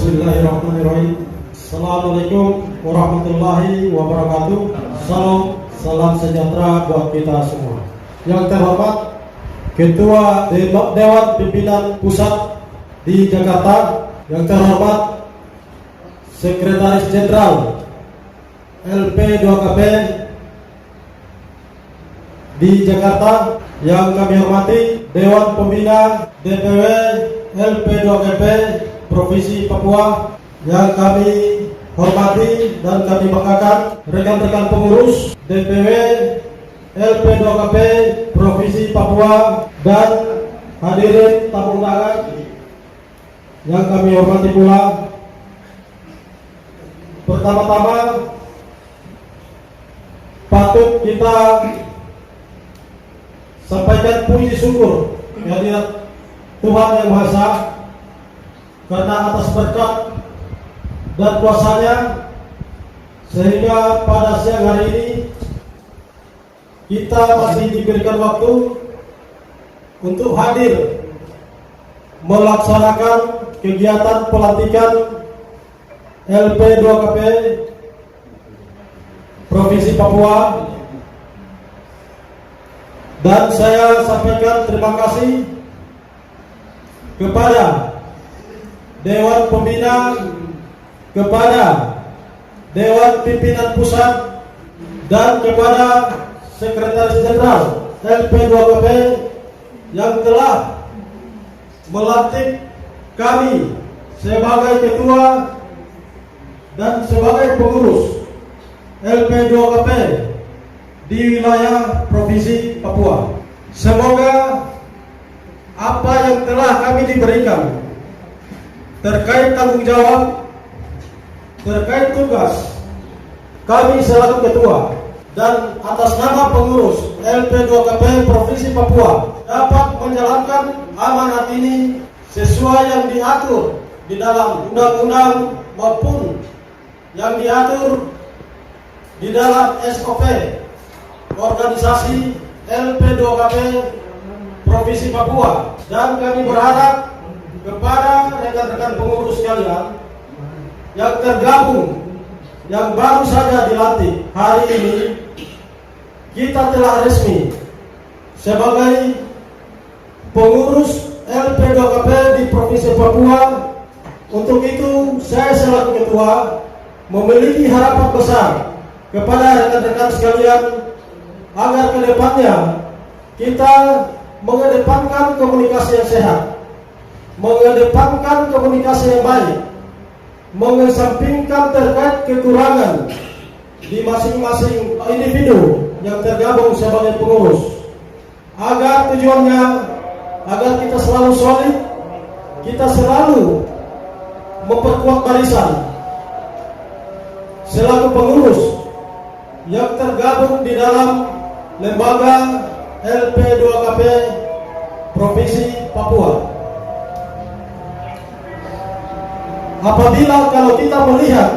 Bismillahirrahmanirrahim. Assalamualaikum warahmatullahi wabarakatuh. Salam sejahtera buat kita semua. Yang terhormat Ketua Dewan Pimpinan Pusat di Jakarta, yang terhormat Sekretaris Jenderal LP2KP di Jakarta, yang kami hormati Dewan Pembina DPW LP2KP Provinsi Papua, yang kami hormati dan kami banggakan rekan-rekan pengurus DPW LP2KP Provinsi Papua dan hadirin tamu undangan yang kami hormati pula. Pertama-tama patut kita sampaikan puji syukur kehadirat Tuhan Yang Maha Esa, karena atas berkat dan kuasanya sehingga pada siang hari ini kita masih diberikan waktu untuk hadir melaksanakan kegiatan pelantikan LP2KP Provinsi Papua. Dan saya sampaikan terima kasih kepada Dewan Pembina, kepada Dewan Pimpinan Pusat, dan kepada Sekretaris Jenderal LP2KP yang telah melantik kami sebagai ketua dan sebagai pengurus LP2KP di wilayah Provinsi Papua. Semoga apa yang telah kami diberikan terkait tanggung jawab, terkait tugas kami selaku ketua dan atas nama pengurus LP2KP Provinsi Papua dapat menjalankan amanat ini sesuai yang diatur di dalam undang-undang maupun yang diatur di dalam SOP organisasi LP2KP Provinsi Papua. Dan kami berharap kepada rekan-rekan pengurus sekalian yang tergabung, yang baru saja dilantik hari ini, kita telah resmi sebagai pengurus LP2KP di Provinsi Papua. Untuk itu saya selaku ketua memiliki harapan besar kepada rekan-rekan sekalian agar kedepannya kita mengedepankan komunikasi yang sehat, mengedepankan komunikasi yang baik, mengesampingkan terkait kekurangan di masing-masing individu yang tergabung sebagai pengurus, agar tujuannya agar kita selalu solid, kita selalu memperkuat barisan selaku pengurus yang tergabung di dalam lembaga LP2KP Provinsi Papua. Apabila kalau kita melihat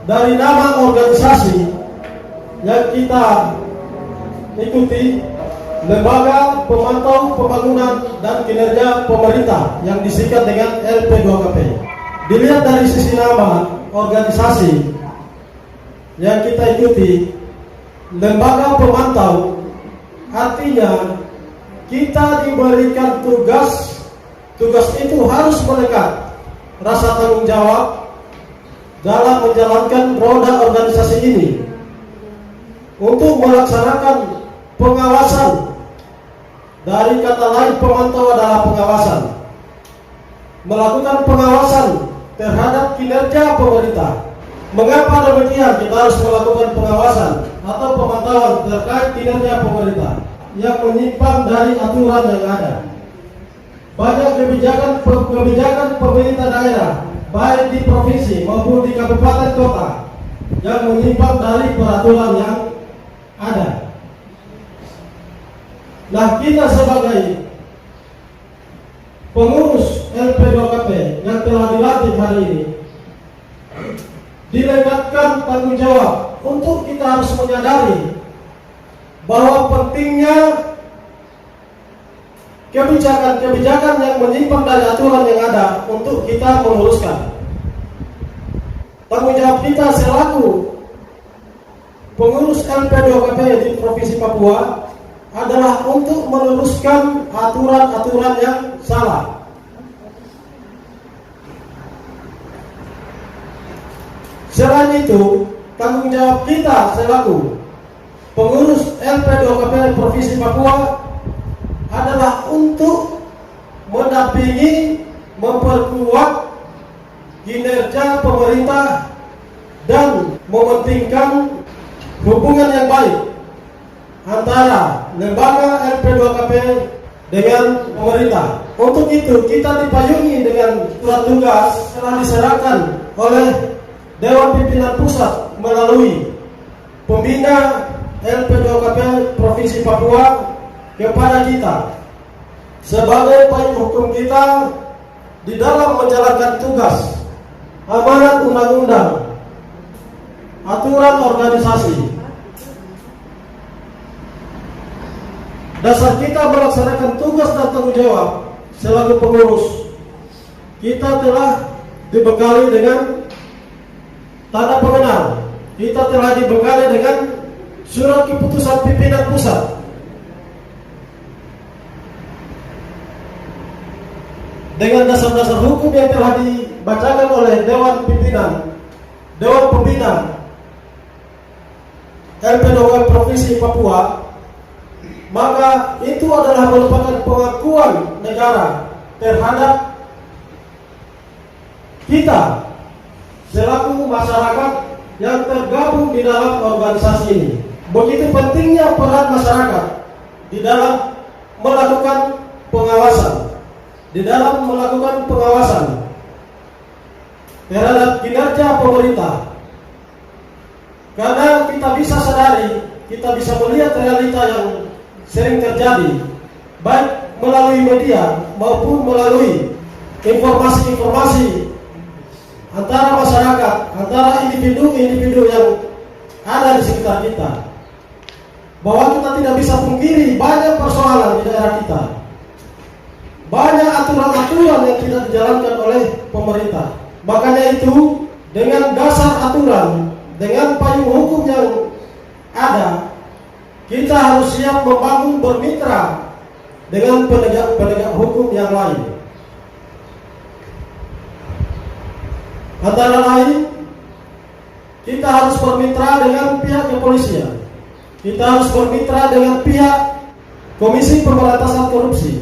dari nama organisasi yang kita ikuti, Lembaga Pemantau Pembangunan dan Kinerja Pemerintah yang disingkat dengan LP2KP, dilihat dari sisi nama organisasi yang kita ikuti, lembaga pemantau, artinya kita diberikan tugas itu harus melekat rasa tanggung jawab dalam menjalankan roda organisasi ini untuk melaksanakan pengawasan. Dari kata lain, pemantau adalah pengawasan, melakukan pengawasan terhadap kinerja pemerintah. Mengapa demikian? Kita harus melakukan pengawasan atau pemantauan terkait kinerja pemerintah yang menyimpang dari aturan yang ada. Banyak kebijakan pemerintah daerah, baik di provinsi maupun di kabupaten kota, yang menyimpang dari peraturan yang ada. Nah, kita sebagai pengurus LP2KP yang telah dilantik hari ini dilekatkan tanggung jawab untuk kita harus menyadari bahwa pentingnya kebijakan-kebijakan yang menyimpang dari aturan yang ada untuk kita meluruskan. Tanggung jawab kita selaku pengurus LP2KP di Provinsi Papua adalah untuk meluruskan aturan-aturan yang salah. Selain itu, tanggung jawab kita selaku pengurus LP2KP Provinsi Papua adalah untuk mendampingi, memperkuat kinerja pemerintah dan mementingkan hubungan yang baik antara lembaga LP2KP dengan pemerintah. Untuk itu kita dipayungi dengan surat tugas telah diserahkan oleh Dewan Pimpinan Pusat melalui Pembina LP2KP Provinsi Papua kepada kita sebagai payung hukum kita di dalam menjalankan tugas amanat undang-undang, aturan organisasi. Dasar kita melaksanakan tugas dan tanggung jawab selaku pengurus, kita telah dibekali dengan tanda pengenal, kita telah dibekali dengan surat keputusan pimpinan pusat. Dengan dasar-dasar hukum yang telah dibacakan oleh Dewan Pembina LP2KP Provinsi Papua, maka itu adalah merupakan pengakuan negara terhadap kita selaku masyarakat yang tergabung di dalam organisasi ini. Begitu pentingnya peran masyarakat di dalam melakukan pengawasan, terhadap kinerja pemerintah. Karena kita bisa sadari, kita bisa melihat realita yang sering terjadi, baik melalui media maupun melalui informasi-informasi antara masyarakat, antara individu-individu yang ada di sekitar kita, bahwa kita tidak bisa pungkiri banyak persoalan di daerah kita, banyak aturan-aturan yang tidak dijalankan oleh pemerintah. Makanya itu, dengan dasar aturan, dengan payung hukum yang ada, kita harus siap membangun bermitra dengan penegak hukum yang lain. Antara lain, kita harus bermitra dengan pihak kepolisian, kita harus bermitra dengan pihak Komisi Pemberantasan Korupsi,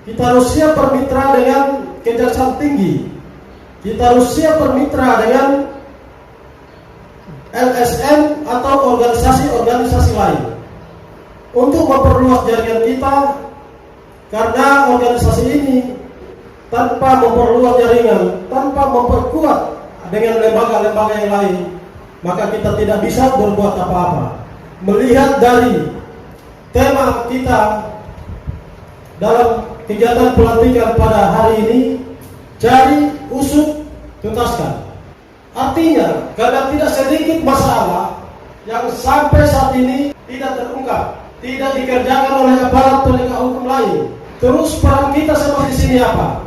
kita harus siap bermitra dengan Kejaksaan Tinggi, kita harus siap bermitra dengan LSM atau organisasi-organisasi lain untuk memperluas jaringan kita. Karena organisasi ini tanpa memperluas jaringan, tanpa memperkuat dengan lembaga-lembaga yang lain, maka kita tidak bisa berbuat apa-apa. Melihat dari tema kita dalam kegiatan pelantikan pada hari ini, cari, usut, tuntaskan. Artinya, karena tidak sedikit masalah yang sampai saat ini tidak terungkap, tidak dikerjakan oleh aparat penegak hukum lain. Terus peran kita seperti di sini apa?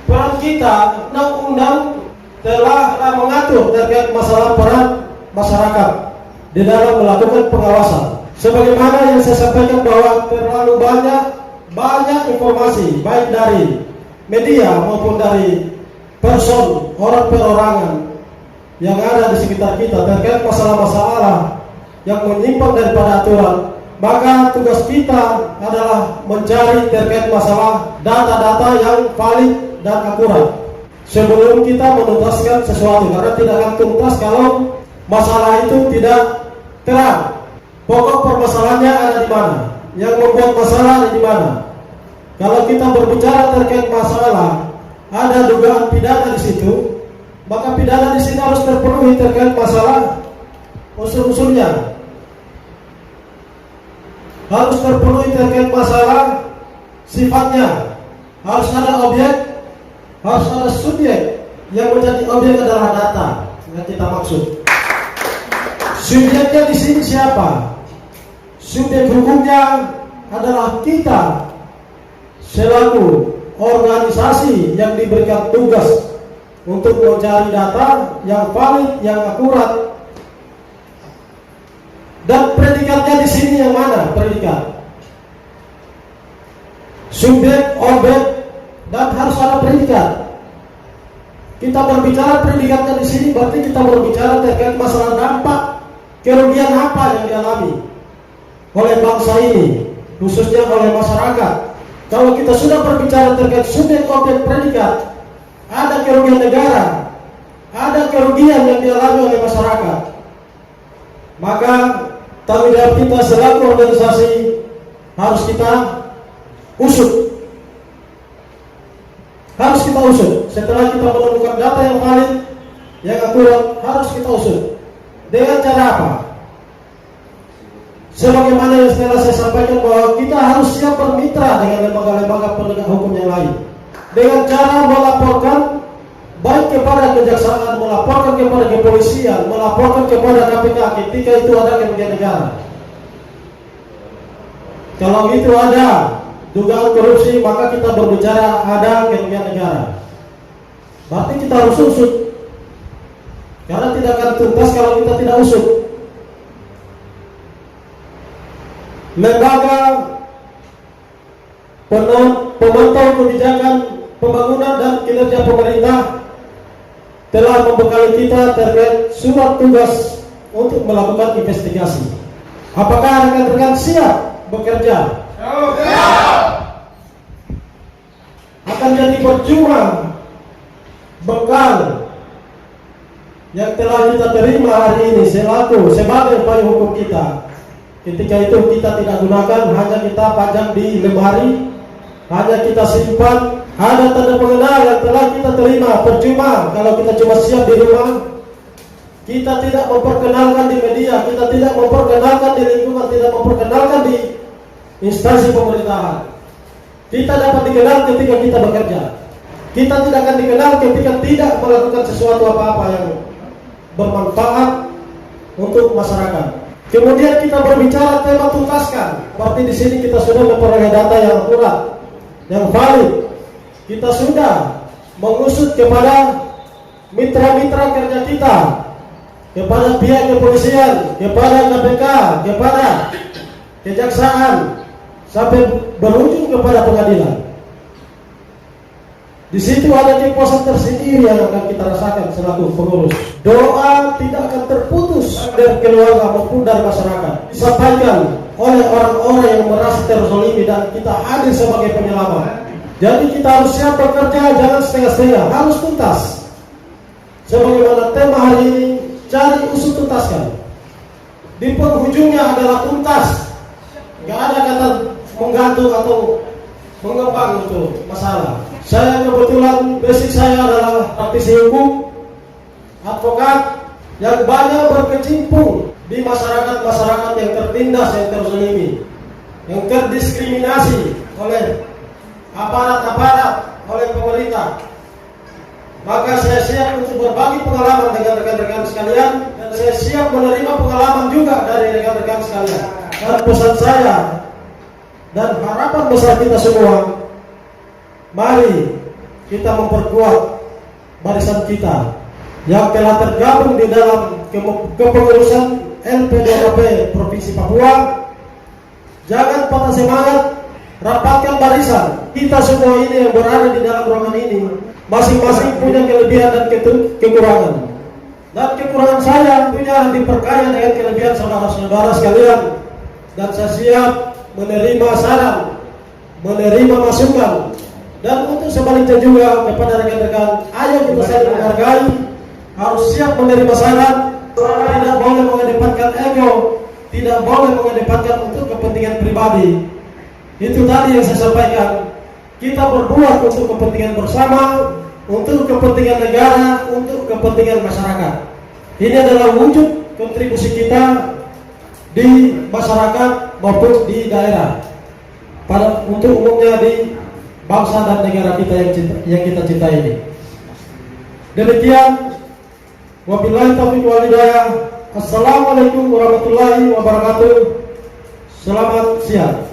Peran kita, undang-undang telah mengatur terkait masalah peran masyarakat di dalam melakukan pengawasan. Sebagaimana yang saya sampaikan bahwa terlalu banyak informasi, baik dari media maupun dari person, orang perorangan yang ada di sekitar kita terkait masalah-masalah yang menyimpang daripada aturan. Maka tugas kita adalah mencari terkait masalah data-data yang valid dan akurat sebelum kita menuntaskan sesuatu, karena tidak akan tuntas kalau masalah itu tidak terang. Pokok permasalahannya ada di mana, yang membuat masalah ada di mana. Kalau kita berbicara terkait masalah, ada dugaan pidana di situ, maka pidana di sini harus terpenuhi terkait masalah unsur-unsurnya. Harus terpenuhi terkait masalah sifatnya. Harus ada objek, harus ada subjek. Yang menjadi objek adalah data yang kita maksud. Subjeknya di sini siapa? Subjek hukumnya adalah kita selaku organisasi yang diberikan tugas untuk mencari data yang valid, yang akurat. Dan predikatnya di sini yang mana? Predikat subjek, objek, dan harus ada predikat. Kita berbicara predikatnya di sini berarti kita berbicara terkait masalah dampak kerugian apa yang dialami oleh bangsa ini, khususnya oleh masyarakat. Kalau kita sudah berbicara terkait subjek, objek, predikat, ada kerugian negara, ada kerugian yang dialami oleh masyarakat, maka tanggung jawab kita selaku organisasi harus kita usut. Harus kita usut. Setelah kita menemukan data yang valid, yang akurat, harus kita usut. Dengan cara apa? Sebagaimana yang setelah saya sampaikan bahwa kita harus siap bermitra dengan lembaga-lembaga penegak hukum yang lain. Dengan cara melaporkan baik kepada kejaksaan, melaporkan kepada kepolisian, melaporkan kepada KPK ketika itu ada kerugian negara. Kalau itu ada dugaan korupsi, maka kita berbicara ada kerugian negara. Berarti kita harus usut. Karena tidak akan tuntas kalau kita tidak usut. Lembaga pemantau kebijakan pembangunan dan kinerja pemerintah telah membekali kita terkait surat tugas untuk melakukan investigasi. Apakah rekan-rekan siap bekerja? Akan jadi percuma bekal yang telah kita terima hari ini sebagai payung hukum kita. Ketika itu kita tidak gunakan, hanya kita pajang di lemari, hanya kita simpan. Ada tanda pengenal yang telah kita terima, percuma kalau kita cuma siap di rumah. Kita tidak memperkenalkan di media, kita tidak memperkenalkan di lingkungan, tidak memperkenalkan di instansi pemerintahan. Kita dapat dikenal ketika kita bekerja. Kita tidak akan dikenal ketika tidak melakukan sesuatu apa-apa yang bermanfaat untuk masyarakat. Kemudian kita berbicara tema tuntaskan. Berarti di sini kita sudah memperoleh data yang akurat, yang valid. Kita sudah mengusut kepada mitra-mitra kerja kita, kepada pihak kepolisian, kepada KPK, kepada kejaksaan, sampai berujung kepada pengadilan. Di situ ada kepuasan tersendiri yang akan kita rasakan selaku pengurus. Doa tidak akan terputus dari keluarga maupun dari masyarakat. Disampaikan oleh orang-orang yang merasa terzolimi dan kita hadir sebagai penyelamat. Jadi kita harus siap bekerja, jangan setengah-setengah, harus tuntas. Sebagaimana tema hari ini, cari usut tuntaskan. Di penghujungnya adalah tuntas. Gak ada kata menggantung atau mengembang untuk masalah. Saya kebetulan basic saya adalah praktisi hukum, advokat yang banyak berkecimpung di masyarakat-masyarakat yang tertindas, yang terzalimi, yang terdiskriminasi oleh aparat-aparat, oleh pemerintah. Maka saya siap untuk berbagi pengalaman dengan rekan-rekan sekalian, dan saya siap menerima pengalaman juga dari rekan-rekan sekalian. Dan pesan saya dan harapan besar kita semua, mari kita memperkuat barisan kita yang telah tergabung di dalam kepengurusan LPDRP Provinsi Papua. Jangan patah semangat, rapatkan barisan. Kita semua ini yang berada di dalam ruangan ini, masing-masing punya kelebihan dan kekurangan. Dan kekurangan saya punya diperkaya dengan kelebihan saudara-saudara sekalian. Dan saya siap menerima saran, menerima masukan. Dan untuk sebaliknya juga kepada rekan-rekan, ayo kita saling menghargai, harus siap menerima saran, tidak boleh mengedepankan ego, tidak boleh mengedepankan untuk kepentingan pribadi. Itu tadi yang saya sampaikan. Kita berbuat untuk kepentingan bersama, untuk kepentingan negara, untuk kepentingan masyarakat. Ini adalah wujud kontribusi kita di masyarakat maupun di daerah, untuk umumnya di bangsa dan negara kita yang kita cintai ini. Demikian, wabillahi taufiq wal hidayah. Assalamualaikum warahmatullahi wabarakatuh. Selamat siang.